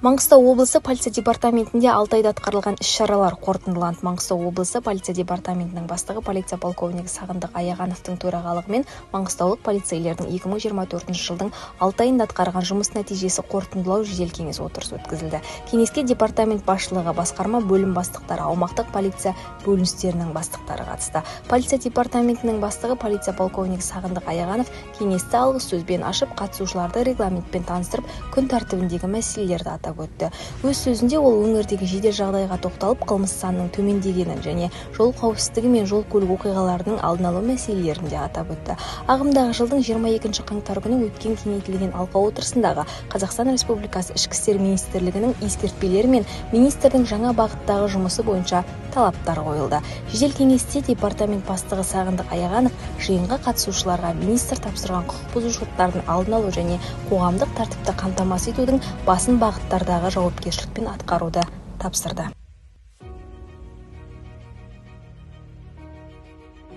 Маңғыстау облысы полиция департаментінде 6 айда атқарылған іс-шаралар қорытындыланды. Маңғыстау облысы полиция департаментінің бастығы полиция полковнигі Сағындық Аяғановтың төрағалығымен маңғыстаулық полицейлердің 2024 жылдың 6 айында атқарған жұмыс нәтижесі қорытындылау жедел кеңес отырысы өткізілді. Кеңеске департамент басшылығы, басқарма бөлім бастықтары, аумақтық полиция бөліністерінің бастықтары қатысты. Полиция департаментінің бастығы полиция полковнигі Сағындық Аяғанов кеңесті алғыс сөзбен ашып, қатысушыларды регламентпен таныстырып, күн тәртібіндегі мәселелерді атап өтті. Өз сөзінде ол өңірдегі жедел жағдайға тоқталып, қылмыс санының төмендегенін және жол қауіпсіздігі мен жол көлік оқиғаларының алдын алу мәселелерін де атап өтті. Ағымдағы жылдың 22 қаңтар күні өткен кеңейтілген алқа отырысындағы Қазақстан Республикасы Ішкі істер министрлігінің ескертпелері мен министрдің жаңа бағыттағы жұмысы бойынша талаптар қойылды. Жедел кеңесте департамент бастығы Сағындық Аяғанов жиынға қатысушыларға министр тапсырған құқық бұзушылықтардың алдын алу және қоғамдық тәртіпті қамтамасыз етудің басым бағыттардағы жауапкершілікпен атқаруды тапсырды.